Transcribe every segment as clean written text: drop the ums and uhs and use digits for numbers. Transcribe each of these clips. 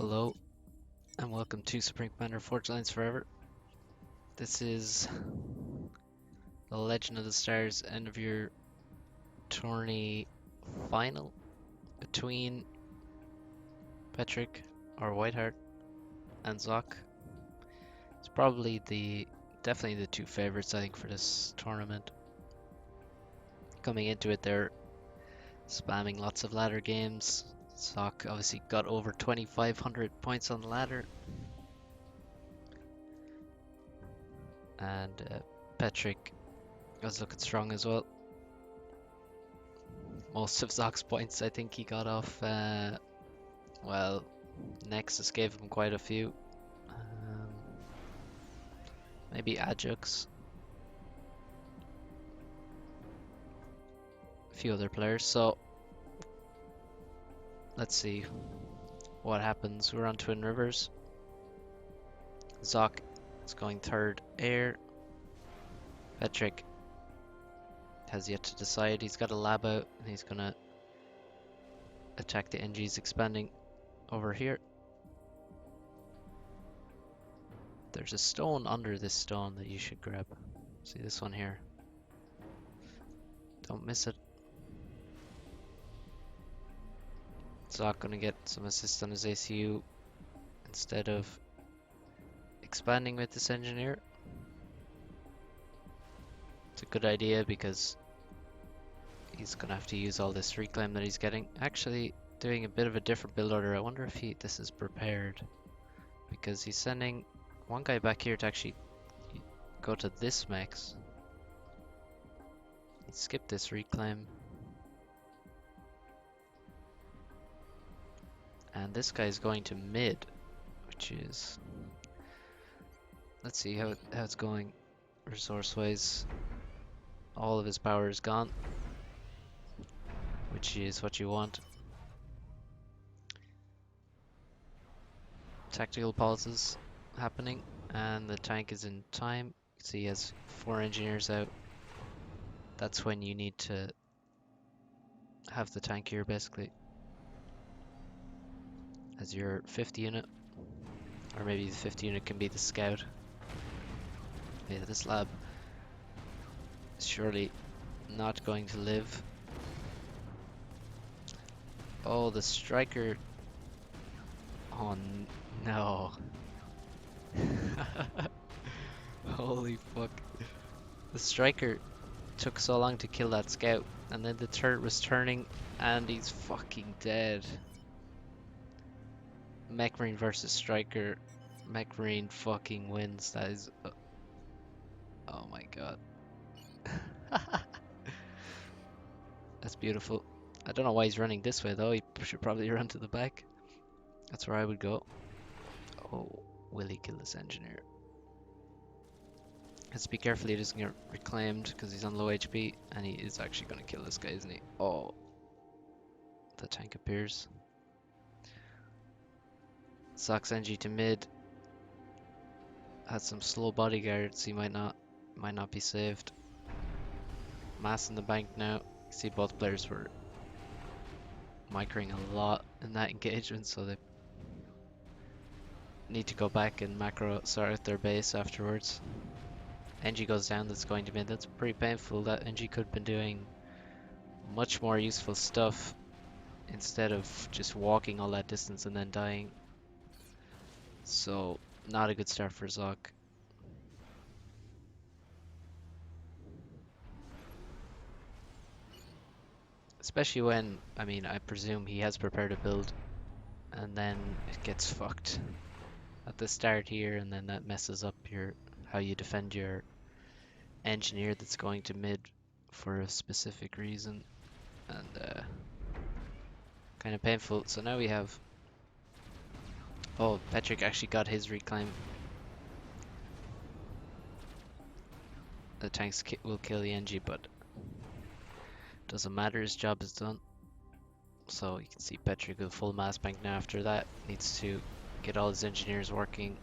Hello, and welcome to Supreme Commander Forge Lines Forever. This is the Legend of the Stars end of your tourney final between Petrick or Whiteheart and Zock. It's probably definitely the two favorites I think for this tournament. Coming into it, they're spamming lots of ladder games. Zock obviously got over 2,500 points on the ladder, and Petrick was looking strong as well. Most of Zock's points I think he got off, well, Nexus gave him quite a few. Maybe Ajax. A few other players. So, let's see what happens. We're on Twin Rivers. Zock is going third air. Petrick has yet to decide. He's got a lab out and he's going to attack the NGs expanding over here. There's a stone under this stone that you should grab. See this one here. Don't miss it. Zock gonna get some assist on his ACU instead of expanding with this engineer. It's a good idea because he's gonna have to use all this reclaim that he's getting. Actually, doing a bit of a different build order. I wonder if this is prepared, because he's sending one guy back here to actually go to this max. He skipped this reclaim. And this guy's going to mid, which is... Let's see how it's going resource-wise. All of his power is gone, which is what you want. Tactical pauses happening, and the tank is in time. See, he has 4 engineers out. That's when you need to have the tank here, basically, as your 5th unit. Or maybe the 5th unit can be the scout. Yeah, this lab is surely not going to live. Oh, the striker. Oh no. Holy fuck. The striker took so long to kill that scout, and then the turret was turning and he's fucking dead. Mech Marine versus striker. Mech Marine fucking wins. That is... oh my god. That's beautiful. I don't know why he's running this way though. He should probably run to the back. That's where I would go. Oh, will he kill this engineer? Let's be careful he doesn't get reclaimed because he's on low HP, and he is actually going to kill this guy, isn't he? Oh, the tank appears. Zock's NG to mid. Had some slow bodyguards. He might not be saved. Mass in the bank now. You see both players were microing a lot in that engagement, so they need to go back and macro sort out their base afterwards. NG goes down, that's going to mid. That's pretty painful. That NG could have been doing much more useful stuff instead of just walking all that distance and then dying. So, not a good start for Zock. Especially when, I mean, I presume he has prepared a build and then it gets fucked at the start here, and then that messes up how you defend your engineer that's going to mid for a specific reason, and kind of painful. So now we have... oh, Petrick actually got his reclaim. The tanks will kill the NG, but doesn't matter, his job is done. So you can see Petrick with full mass bank now. After that, needs to get all his engineers working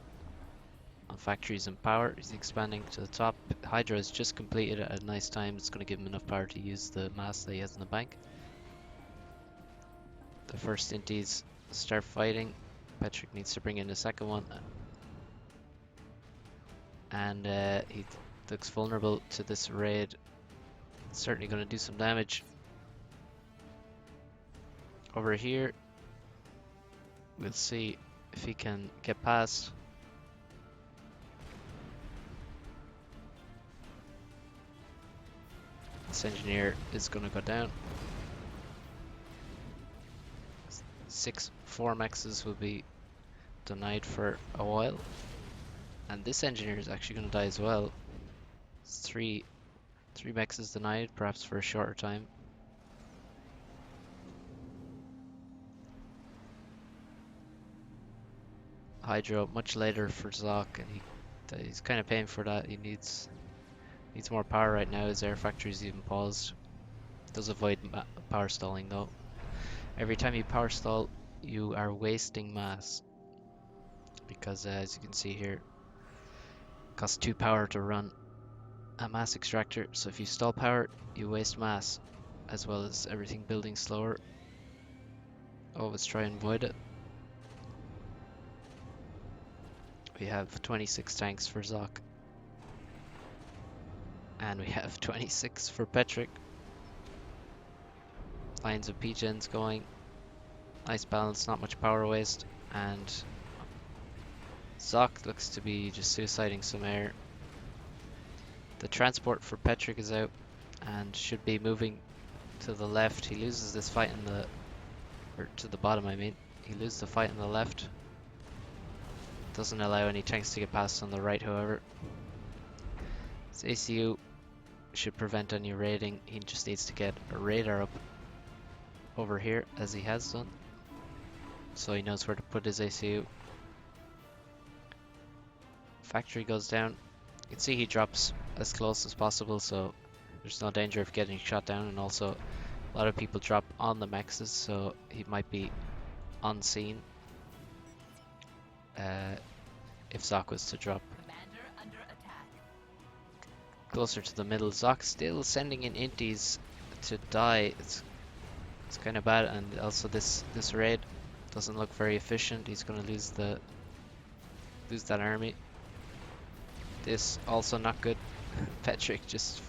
on factories and power. He's expanding to the top. Hydra has just completed at a nice time. It's going to give him enough power to use the mass that he has in the bank. The first inties start fighting. Petrick needs to bring in a second one. And he looks vulnerable to this raid. Certainly going to do some damage. Over here, we'll see if he can get past. This engineer is going to go down. 6 4-maxes will be denied for a while. And this engineer is actually going to die as well. It's 3 mexes denied, perhaps for a shorter time. Hydro much later for Zock, and he's kind of paying for that. He needs more power right now. His air factory's even paused. Does avoid power stalling though. Every time you power stall, you are wasting mass, because as you can see here, it costs 2 power to run a mass extractor. So if you stall power, you waste mass, as well as everything building slower. Always try and avoid it. We have 26 tanks for Zock. And we have 26 for Petrick. Lines of P-gens going. Nice balance, not much power waste. And Zock looks to be just suiciding some air. The transport for Petrick is out and should be moving to the left. He loses this fight in the... or to the bottom, I mean. He loses the fight in the left. Doesn't allow any tanks to get past on the right, however. His ACU should prevent any raiding. He just needs to get a radar up over here, as he has done. So he knows where to put his ACU. Factory goes down. You can see he drops as close as possible, so there's no danger of getting shot down. And also, a lot of people drop on the mexes, so he might be unseen if Zock was to drop. Closer to the middle. Zock still sending in inties to die. It's kind of bad, and also this raid doesn't look very efficient. He's going to lose that army. This also not good. Petrick just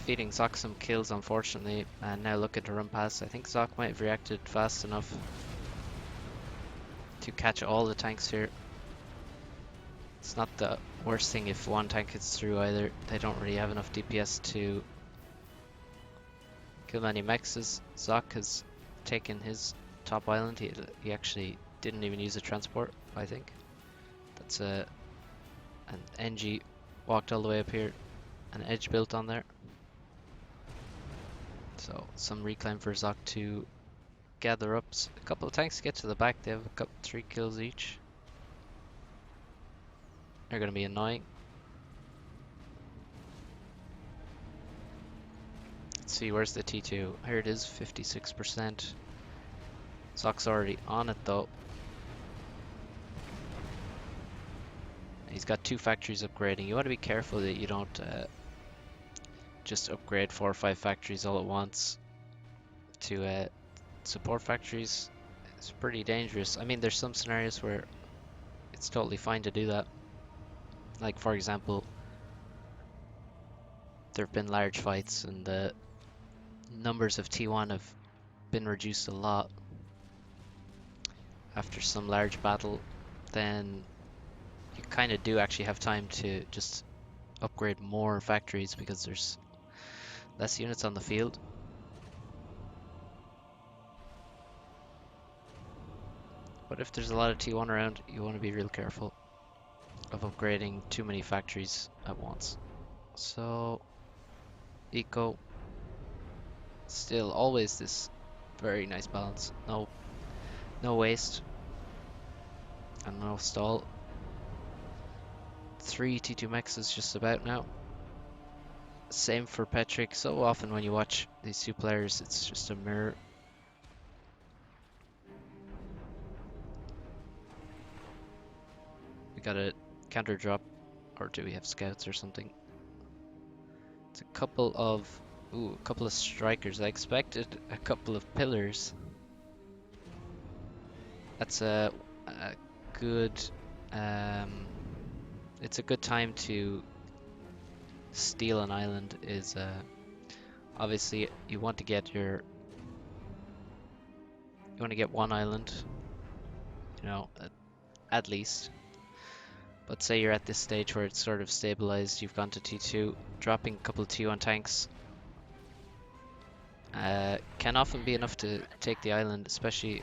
feeding Zock some kills, unfortunately, and now looking to run past. I think Zock might have reacted fast enough to catch all the tanks here. It's not the worst thing if one tank hits through either. They don't really have enough DPS to kill many mexes. Zock has taken his top island. He actually didn't even use a transport, I think. That's an NG walked all the way up here. An edge built on there. So some reclaim for Zock to gather up. A couple of tanks get to the back. They have 3 kills each. They're going to be annoying. Let's see, where's the T2? Here it is, 56%. Zock's already on it though. He's got 2 factories upgrading. You want to be careful that you don't just upgrade 4 or 5 factories all at once to support factories. It's pretty dangerous. I mean, there's some scenarios where it's totally fine to do that. Like, for example, there have been large fights and the numbers of T1 have been reduced a lot after some large battle. Then you kind of do actually have time to just upgrade more factories because there's less units on the field. But if there's a lot of T1 around, you want to be real careful of upgrading too many factories at once. So, eco, still always this very nice balance. No waste and no stall. 3 T2 mexes just about now. Same for Petrick. So often when you watch these 2 players, it's just a mirror. We got a counter drop, or do we have scouts or something? It's a couple of Ooh, a couple of strikers. I expected a couple of pillars. That's a good. Um, it's a good time to steal an island. Is obviously you want to get one island, at least. But say you're at this stage where it's sort of stabilized, you've gone to T2, dropping a couple of T1 tanks can often be enough to take the island, especially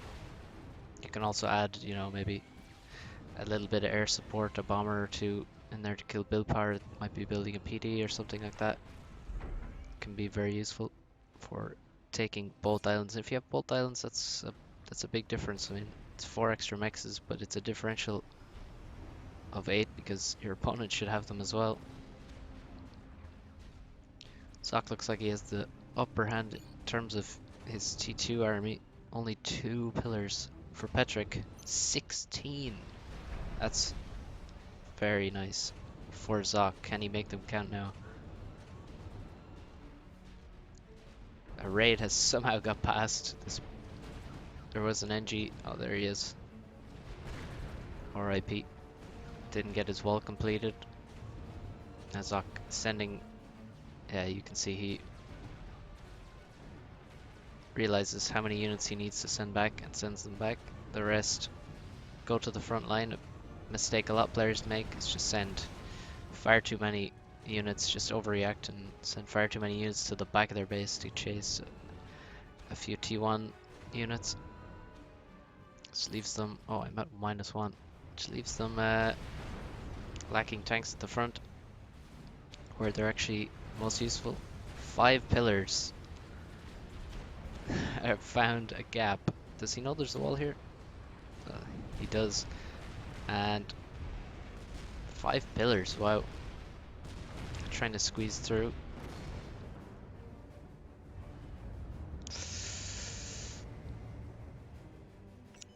you can also add, maybe a little bit of air support, a bomber or two in there to kill build power. It might be building a PD or something like that. Can be very useful for taking both islands. If you have both islands, that's a big difference. I mean, it's 4 extra mexes, but it's a differential of 8 because your opponent should have them as well. Zock looks like he has the upper hand in terms of his T2 army. Only 2 pillars for Petrick. 16. That's very nice for Zock. Can he make them count now? A raid has somehow got past this. There was an NG. Oh, there he is. RIP. Didn't get his wall completed. Now Zock sending. Yeah, you can see he realizes how many units he needs to send back and sends them back. The rest go to the front line. A mistake a lot of players make is just send far too many units, just overreact and send far too many units to the back of their base to chase a few T1 units. Just leaves them. Oh, I'm at -1. Just leaves them lacking tanks at the front where they're actually most useful. 5 pillars. I've found a gap. Does he know there's a wall here? He does. And 5 pillars. Wow. Trying to squeeze through.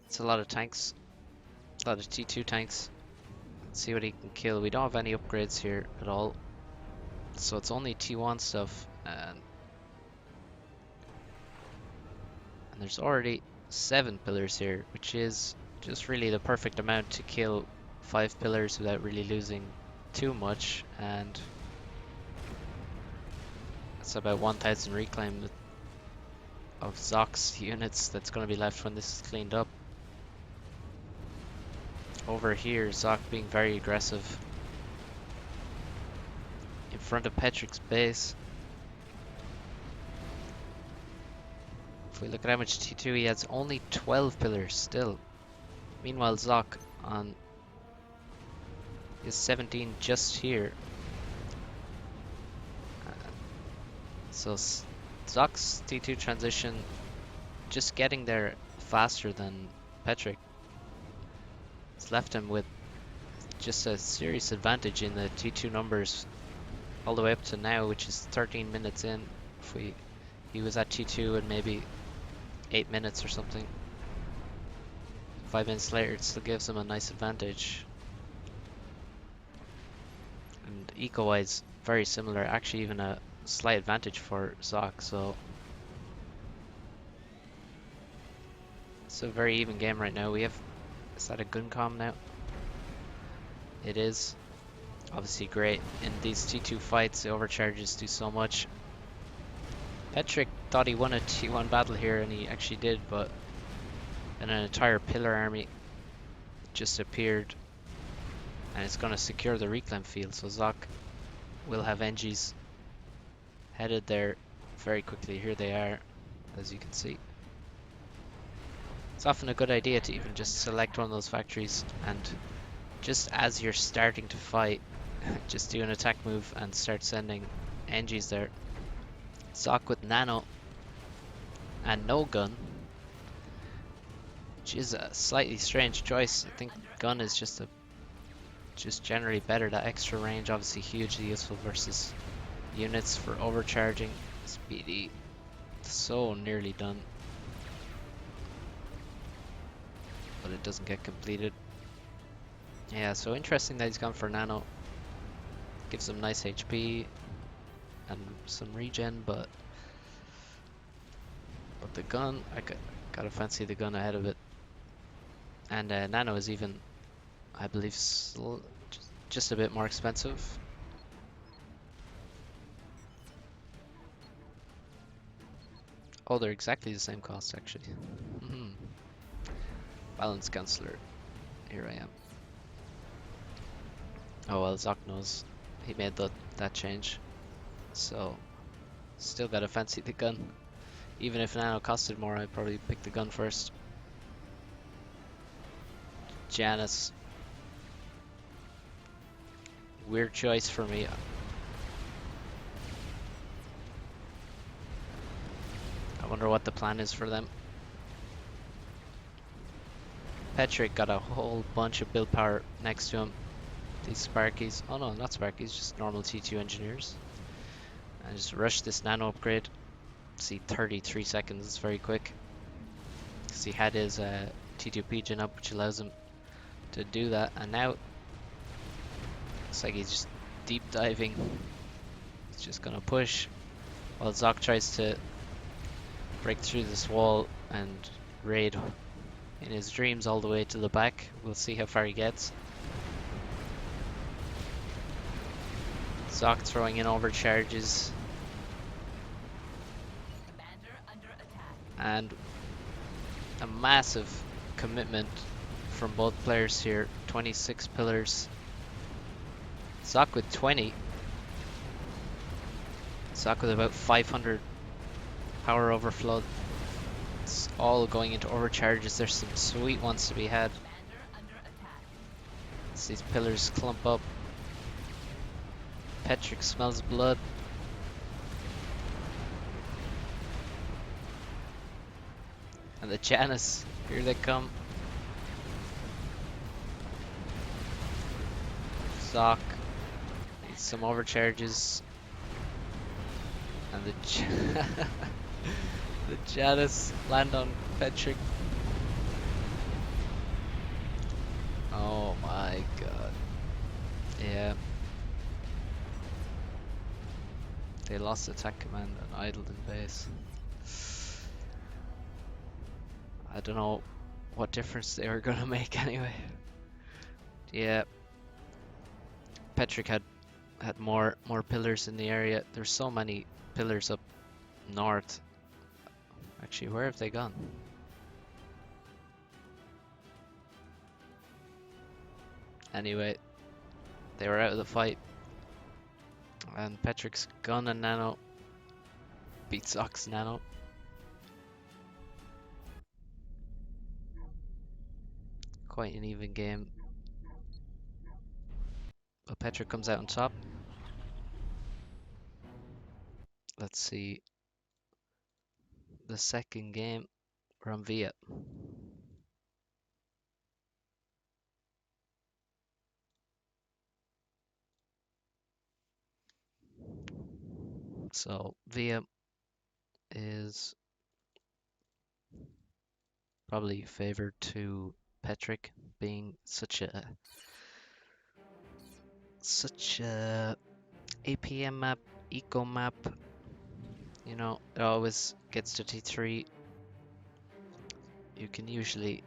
It's a lot of tanks. A lot of T2 tanks. Let's see what he can kill. We don't have any upgrades here at all. So it's only T1 stuff. And there's already 7 pillars here, which is just really the perfect amount to kill 5 pillars without really losing too much. And that's about 1000 reclaim of Zock's units that's going to be left when this is cleaned up. Over here, Zock being very aggressive in front of Petrick's base. If we look at how much T2 he has, only 12 pillars still. Meanwhile, Zock on is 17 just here. So Zock's T2 transition just getting there faster than Petrick. It's left him with just a serious advantage in the T2 numbers all the way up to now, which is 13 minutes in. If he was at T2 in maybe 8 minutes or something, 5 minutes later, it still gives him a nice advantage. And eco-wise, very similar. Actually, even a slight advantage for Zock. So it's a very even game right now. Is that a Guncom now? It is. Obviously great in these T2 fights. The overcharges do so much. Petrick thought he won a T1 battle here, and he actually did, but then an entire pillar army just appeared, and it's going to secure the reclaim field. So Zock will have NGs headed there very quickly. Here they are, as you can see. It's often a good idea to even just select one of those factories, and just as you're starting to fight, just do an attack move and start sending NGs there. Zock with nano and no gun, which is a slightly strange choice. I think gun is just generally better. That extra range obviously hugely useful versus units for overcharging. Speedy, so nearly done, but it doesn't get completed. Yeah, so interesting that he's gone for nano. Gives him nice HP. and some regen, but the gun, gotta fancy the gun ahead of it. And Nano is even, I believe, just a bit more expensive. Oh, they're exactly the same cost actually. Hmm. Balance counselor, here I am. Oh well, Zock knows he made that change, so still gotta fancy the gun. Even if Nano costed more, I'd probably pick the gun first. Janice, weird choice for me. I wonder what the plan is for them. Patrick got a whole bunch of build power next to him. These Sparkies, oh no, not Sparkies, just normal T2 engineers. And just rush this Nano upgrade. See, 33 seconds, it's very quick. Because he had his T2 Pigeon up, which allows him to do that. And now, looks like he's just deep diving. He's just gonna push while Zock tries to break through this wall and raid in his dreams all the way to the back. We'll see how far he gets. Zock throwing in overcharges. And a massive commitment from both players here. 26 pillars. Zock with 20. Zock with about 500 power overflow. It's all going into overcharges. There's some sweet ones to be had. As these pillars clump up. Patrick smells blood. And the Janice, here they come. Zock needs some overcharges. And the the Janice land on Patrick. Oh my god. Yeah. They lost attack command and idled in base. I don't know what difference they were gonna make anyway. Yeah. Patrick had more pillars in the area. There's so many pillars up north. Actually, where have they gone? Anyway, they were out of the fight. And Patrick's gun and Nano beat Zock's Nano. Quite an even game. But Patrick comes out on top. Let's see. The second game, we're on Via. So Via is probably favored to Patrick, being such a APM map, eco map. You know, it always gets to T3. You can usually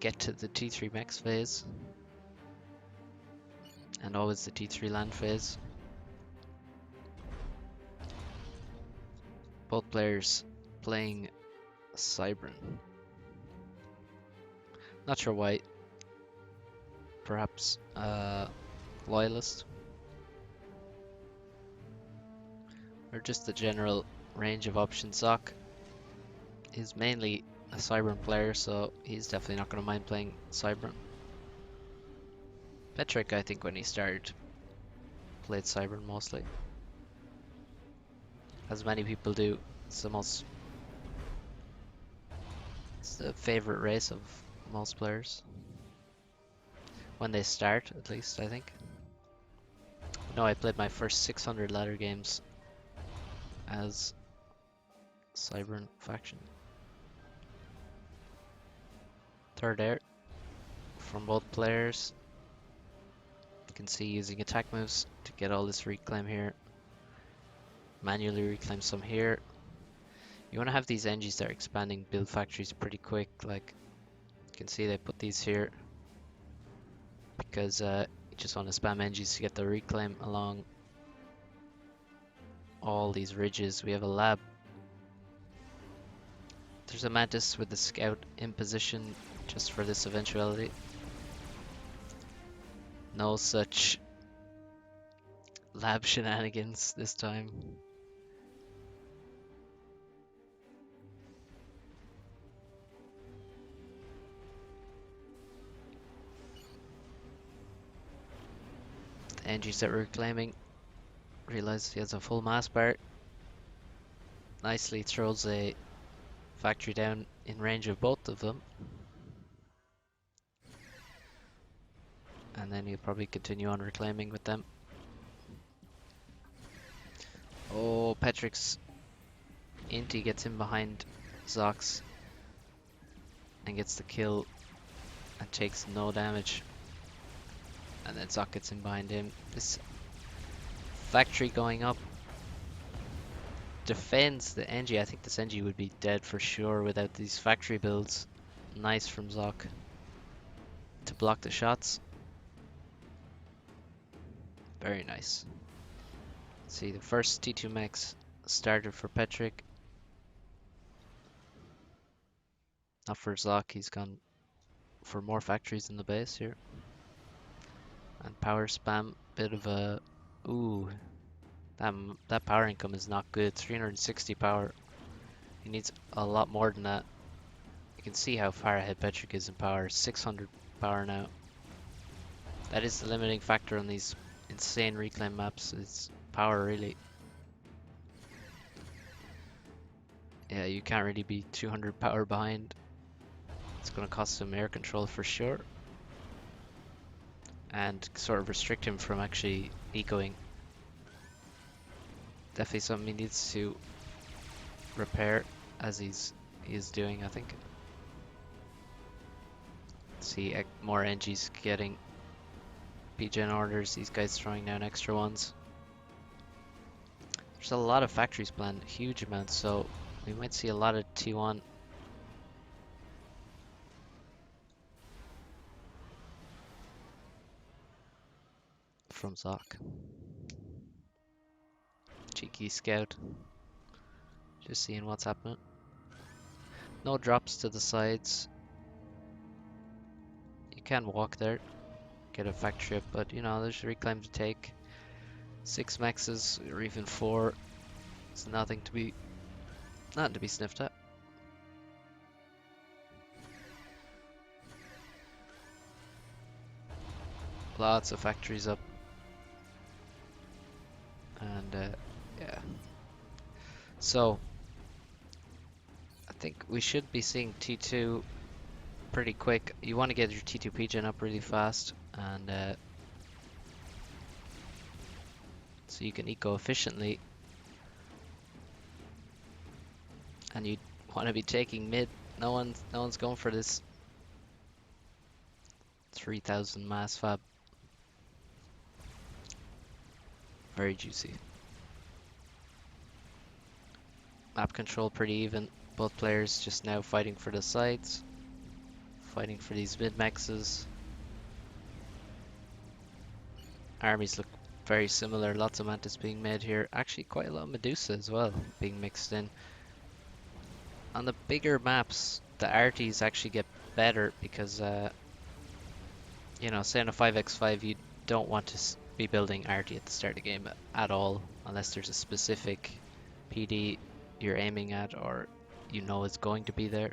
get to the T3 max phase and always the T3 land phase. Both players playing Cybran. Not sure why. Perhaps Loyalist. Or just the general range of options. Zock is mainly a Cybran player, so he's definitely not going to mind playing Cybran. Patrick, I think when he started, played Cybran mostly. As many people do. It's the favorite race of most players. When they start, at least, I think. No, I played my first 600 ladder games as Cybran faction. Third air from both players. You can see using attack moves to get all this reclaim here. Manually reclaim some here. You want to have these NGs that are expanding build factories pretty quick. Like you can see they put these here because you just want to spam NGs to get the reclaim along all these ridges. We have a lab. There's a mantis with the scout in position just for this eventuality. No such lab shenanigans this time. The NGs that we're reclaiming realize he has a full mass bar. Nicely throws a factory down in range of both of them. And then he'll probably continue on reclaiming with them. Oh, Petric's Inti gets in behind Zox and gets the kill and takes no damage. And then Zock gets in behind him. This factory going up defends the NG. I think this NG would be dead for sure without these factory builds. Nice from Zock to block the shots. Very nice. See, the first T2 mechs started for Petric. Not for Zock, he's gone for more factories in the base here. And power spam, bit of a... Ooh, that power income is not good. 360 power. He needs a lot more than that. You can see how far ahead Petric is in power. 600 power now. That is the limiting factor on these insane reclaim maps. It's power, really. Yeah, you can't really be 200 power behind. It's going to cost him air control for sure. And sort of restrict him from actually ecoing. Definitely something he needs to repair as he is doing, I think. See more NGs getting PGen orders, these guys throwing down extra ones. There's a lot of factories planned, huge amounts, so we might see a lot of T1. From Zock. Cheeky scout. Just seeing what's happening. No drops to the sides. You can walk there, get a factory up, but you know, there's reclaim to take. 6 maxes or even 4. It's nothing to be sniffed at. Lots of factories up. And yeah. So I think we should be seeing T2 pretty quick. You want to get your T2 PGen up really fast, and so you can eco efficiently. And you want to be taking mid. No one's going for this 3000 mass fab. Very juicy. Map control pretty even. Both players just now fighting for the sides. Fighting for these mid maxes. Armies look very similar. Lots of mantis being made here. Actually quite a lot of Medusa as well being mixed in. On the bigger maps, the arties actually get better because you know, say on a 5x5 you don't want to be building arty at the start of the game at all unless there's a specific PD you're aiming at or you know it's going to be there,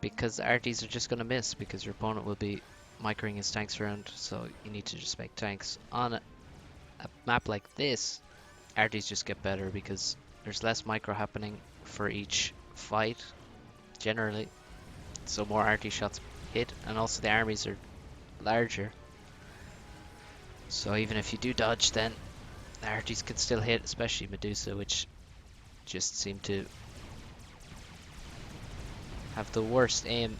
because the arties are just going to miss because your opponent will be microing his tanks around, so you need to just make tanks. On a map like this, arties just get better because there's less micro happening for each fight generally, so more arty shots hit, and also the armies are larger, so even if you do dodge, then the arties can still hit, especially Medusa, which just seem to have the worst aim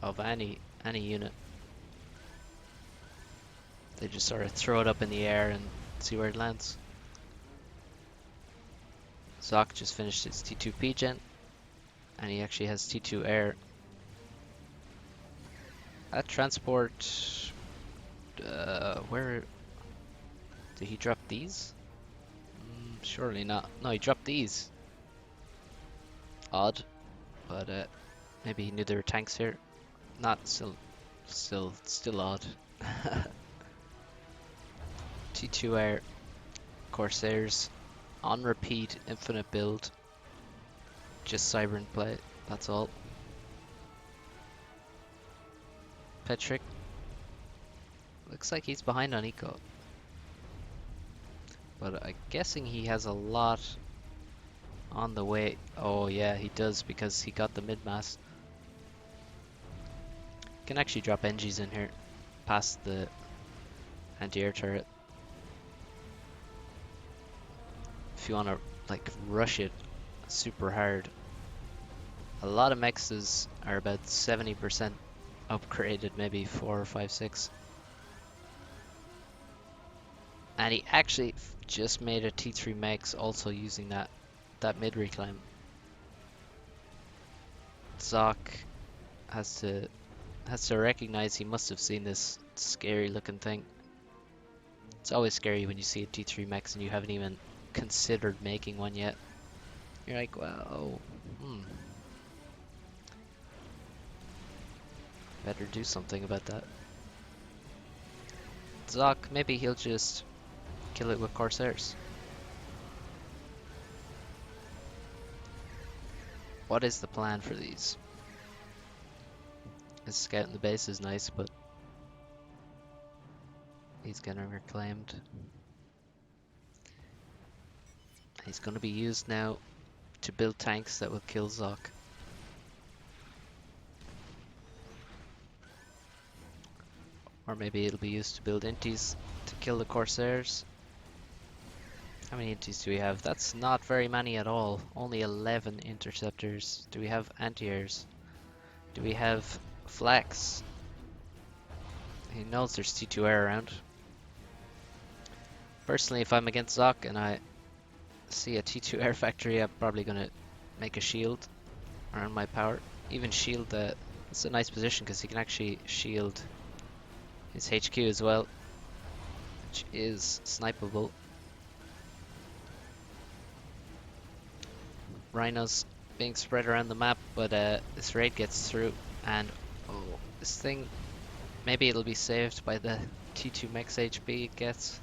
of any unit. They just sort of throw it up in the air and See where it lands. Zock just finished his T2 P-Gen, and he actually has T2 Air. That transport, where did he drop these? Surely not. No, he dropped these. Odd, but maybe he knew there were tanks here. Not still odd. T2 Air, Corsairs, on repeat, infinite build, just cyber in play. That's all. Petrick looks like he's behind on eco, but I'm guessing he has a lot on the way. Oh yeah, he does, because he got the mid-mass. Can actually drop NGs in here past the anti-air turret if you want to like rush it super hard. A lot of mexes are about 70% upgraded, maybe 4 or 5, 6. And he actually just made a T3 mex also using that mid reclaim. Zock has to recognize he must have seen this scary looking thing. It's always scary when you see a T3 mex and you haven't even considered making one yet. You're like, well, better do something about that. Zock, maybe he'll just kill it with Corsairs. What is the plan for these? His scout in the base is nice, but he's getting reclaimed. He's going to be used now to build tanks that will kill Zock. Or maybe it'll be used to build inties to kill the Corsairs. How many inties do we have? That's not very many at all. Only 11 interceptors. Do we have anti-airs? Do we have flex? He knows there's T2 air around. Personally, if I'm against Zock and I see a T2 air factory, I'm probably going to make a shield around my power. Even shield that. It's a nice position because he can actually shield his HQ as well, which is snipeable. Rhinos being spread around the map, but this raid gets through, and this thing, maybe it'll be saved by the T2 max HP it gets.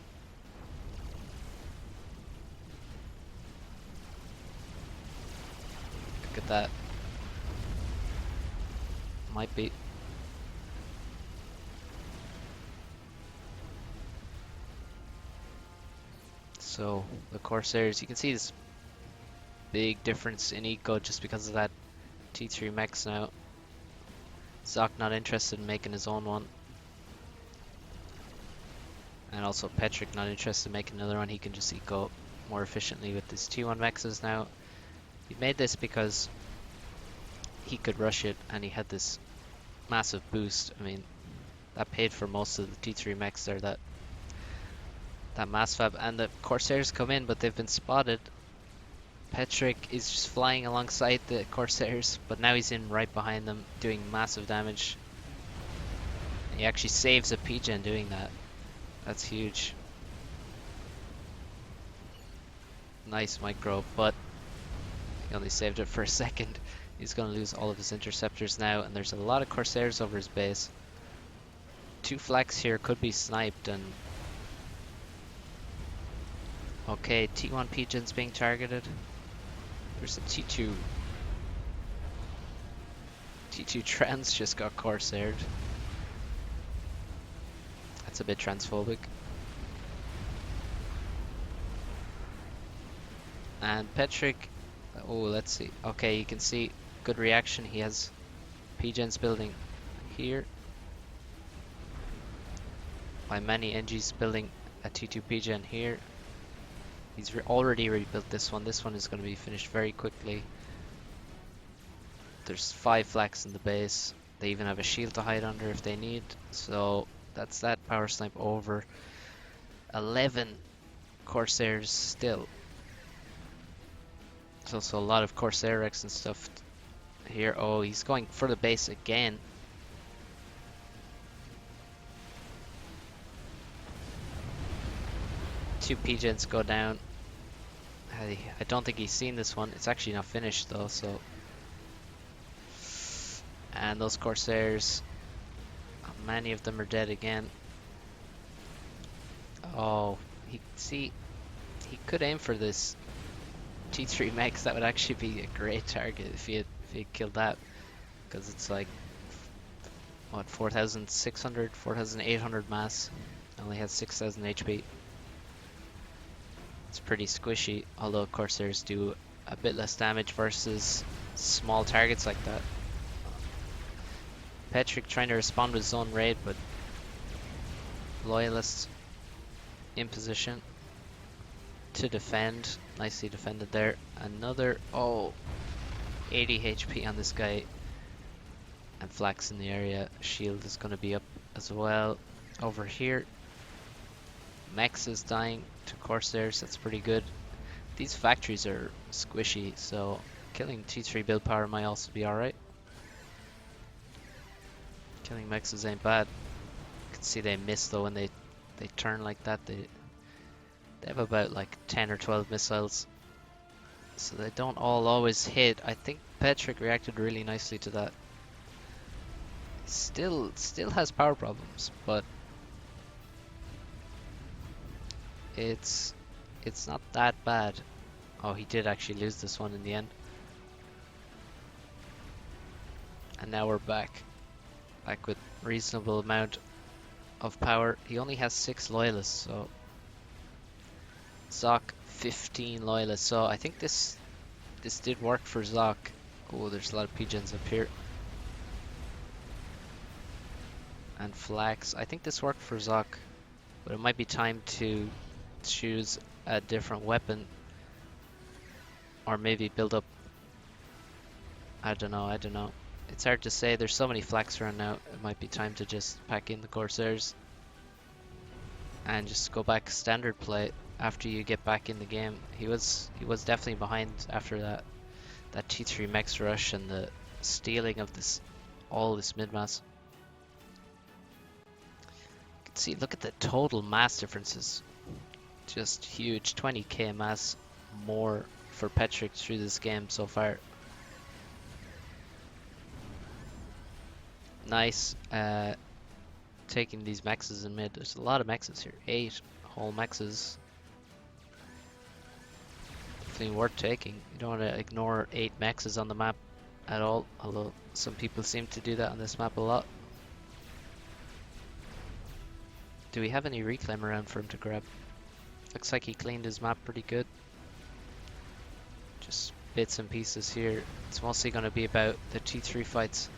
Look at that. Might be. So the Corsairs, you can see this big difference in eco just because of that T3 max now. Zock not interested in making his own one. And also Petrick not interested in making another one. He can just eco more efficiently with his T1 maxes now. He made this because he could rush it and he had this massive boost. I mean, that paid for most of the T3 max there, that mass fab. And the Corsairs come in, but they've been spotted. Petrick is just flying alongside the Corsairs, but now he's in right behind them, doing massive damage. And he actually saves a P-Gen doing that. That's huge. Nice micro, but he only saved it for a second. He's going to lose all of his interceptors now, and there's a lot of Corsairs over his base. 2 flex here could be sniped, and okay, T1 P-Gen's being targeted. There's a T2. T2 Trans just got Corsaired. That's a bit transphobic. And Petrick, oh, let's see. Okay, you can see good reaction. He has P-Gens building here. By many NGs building a T2 P-Gen here. He's already rebuilt this one. This one is going to be finished very quickly. There's 5 flags in the base. They even have a shield to hide under if they need. So that's that power snipe over. 11 Corsairs still. There's also a lot of Corsair wrecks and stuff here. Oh, he's going for the base again. Two P-gens go down. I don't think he's seen this one. It's actually not finished though, so. And those Corsairs, many of them are dead again. Oh, he could aim for this T3 mechs. That would actually be a great target if he had killed that, because it's like what, 4,600, 4,800 mass. Only has 6,000 HP. It's pretty squishy, although Corsairs do a bit less damage versus small targets like that. Petrick trying to respond with zone raid, but Loyalist in position to defend. Nicely defended there. Another, 80 HP on this guy. And Flax in the area. Shield is going to be up as well. Over here, Mex is dying to Corsairs. That's pretty good. These factories are squishy, so killing T3 build power might also be alright. Killing Mexes ain't bad. You can see they miss though when they turn like that. They have about like 10 or 12 missiles, so they don't all always hit. I think Petrick reacted really nicely to that. Still has power problems, but it's not that bad. Oh, he did actually lose this one in the end. And now we're back with reasonable amount of power. He only has 6 loyalists, so Zock 15 loyalists. So I think this did work for Zock. Oh, there's a lot of pigeons up here. And Flax. I think this worked for Zock, but it might be time to choose a different weapon, or maybe build up. I don't know. It's hard to say. There's so many Flax around now. It might be time to just pack in the Corsairs and just go back standard play after you get back in the game. He was definitely behind after that T3 Mex rush and the stealing of all this mid-mass. You can see, look at the total mass differences. Just huge. 20k mass more for Petrick through this game so far. Nice taking these mexes in mid. There's a lot of mexes here. 8 whole mexes. Definitely worth taking. You don't want to ignore 8 mexes on the map at all, although some people seem to do that on this map a lot. Do we have any reclaim around for him to grab? Looks like he cleaned his map pretty good. Just bits and pieces here. It's mostly going to be about the T3 fights.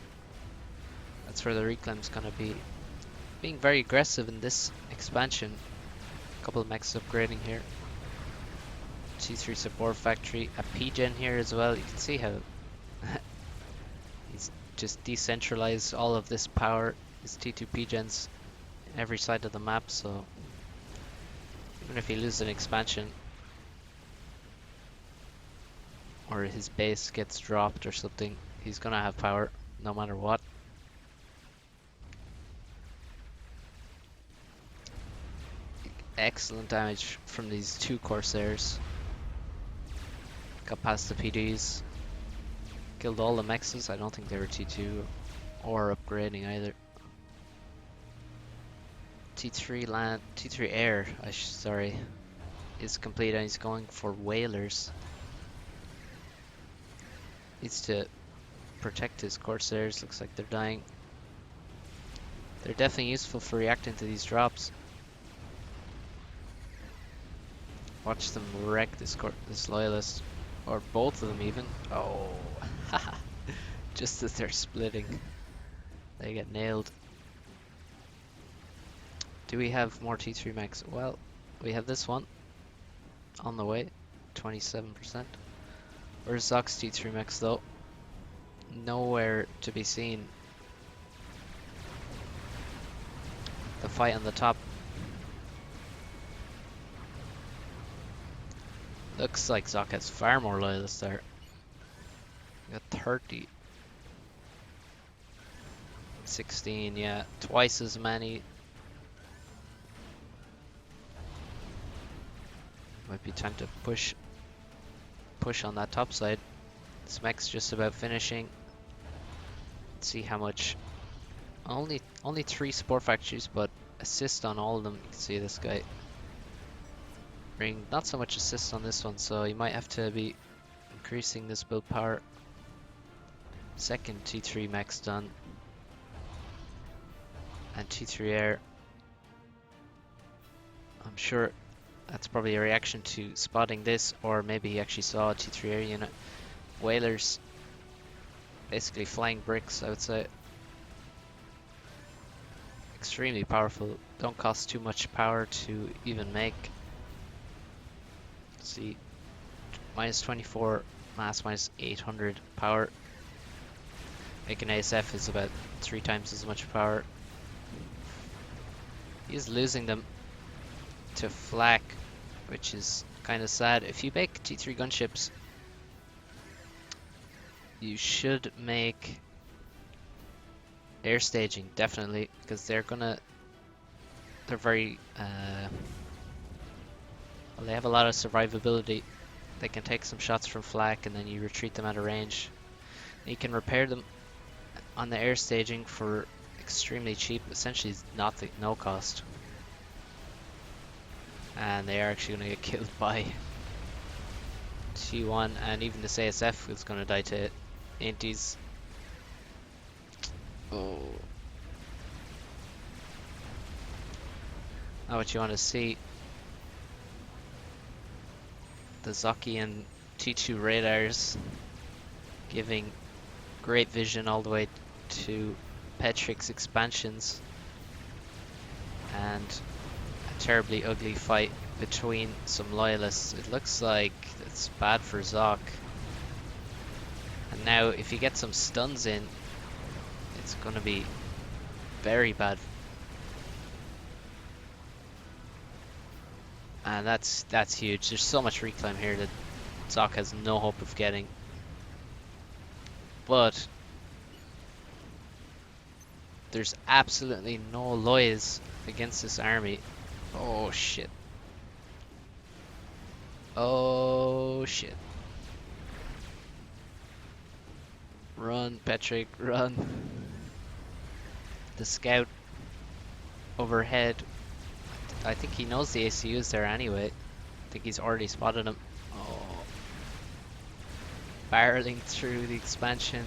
That's where the reclaim's going to be. Being very aggressive in this expansion. A couple of mechs upgrading here. T3 support factory. A P-gen here as well. You can see how he's just decentralized all of this power. His T2 P-gens every side of the map, so even if he loses an expansion or his base gets dropped or something, he's gonna have power no matter what. Excellent damage from these 2 Corsairs. Got past the PDs. Killed all the mexes. I don't think they were T2 or upgrading either. T3 air, sorry, is complete, and he's going for whalers. Needs to protect his Corsairs. Looks like they're dying. They're definitely useful for reacting to these drops. Watch them wreck this loyalist, or both of them even. Oh, haha! Just as they're splitting, they get nailed. Do we have more T3 mechs? Well, we have this one on the way, 27%. Where's Zock's T3 mechs though? Nowhere to be seen. The fight on the top. Looks like Zock has far more loyalists there. We got 30. 16, yeah. Twice as many. Might be time to push on that top side. This mech's just about finishing. Let's see how much. Only 3 support factories, but assist on all of them. You can see this guy. Not so much assist on this one, so you might have to be increasing this build power. Second T3 mech's done. And T3 air. I'm sure that's probably a reaction to spotting this, or maybe he actually saw a T3 air unit. Whalers, basically flying bricks, I would say. Extremely powerful. Don't cost too much power to even make. Let's see, minus 24 mass, minus 800 power. Making ASF is about 3 times as much power. He's losing them to flak, which is kind of sad. If you make T3 gunships, you should make air staging, definitely, because they're very well, they have a lot of survivability. They can take some shots from flak and then you retreat them at a range. You can repair them on the air staging for extremely cheap, essentially no cost. And they are actually going to get killed by T1, and even this ASF is going to die to antis. Oh. Not what you want to see. The Zocky and T2 radars giving great vision all the way to Petric's expansions, and a terribly ugly fight between some loyalists. It looks like it's bad for Zock. And now if you get some stuns in, it's going to be very bad. And that's huge. There's so much reclaim here that Zock has no hope of getting. But there's absolutely no loys against this army. Oh shit. Oh shit. Run, Petric, run. The scout overhead. I think he knows the ACU is there anyway. I think he's already spotted him. Oh. Barreling through the expansion.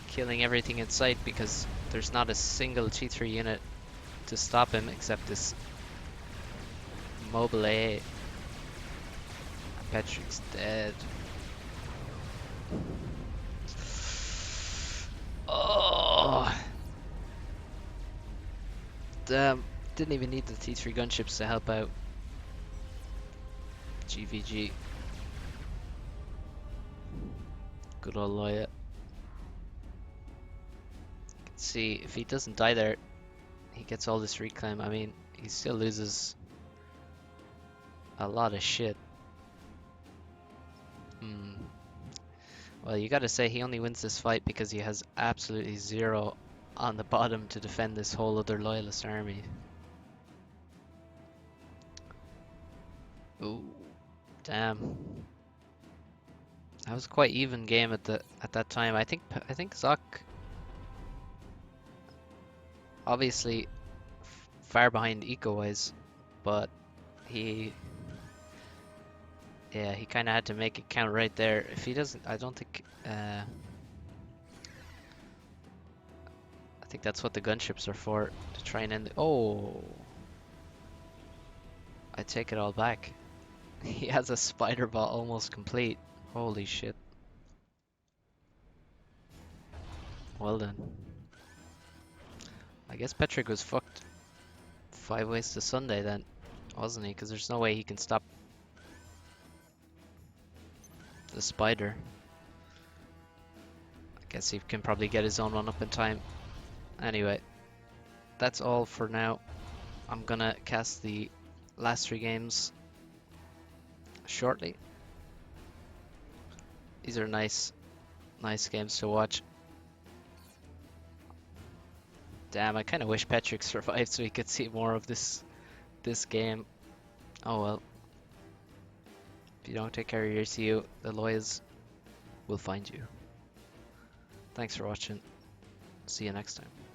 Killing everything in sight because there's not a single T3 unit to stop him except this mobile A. Petric's dead. Oh. Damn. Didn't even need the T3 gunships to help out. GVG. Good old Loya. Can see if he doesn't die there, he gets all this reclaim. I mean, he still loses a lot of shit. Well, you gotta say he only wins this fight because he has absolutely zero on the bottom to defend this whole other loyalist army. Ooh, damn. That was quite even game at that time. I think Zock obviously far behind eco-wise, but he kind of had to make it count right there. If he doesn't, I don't think I think that's what the gunships are for, to try and end. Oh, I take it all back. He has a spider bot almost complete. Holy shit. Well done. I guess Petric was fucked 5 ways to Sunday then, wasn't he? Because there's no way he can stop the spider. I guess he can probably get his own one up in time. Anyway, that's all for now. I'm gonna cast the last 3 games shortly. These are nice games to watch. Damn, I kind of wish Patrick survived so we could see more of this game. Oh well, if you don't take care of your CU, the lawyers will find you. Thanks for watching. See you next time.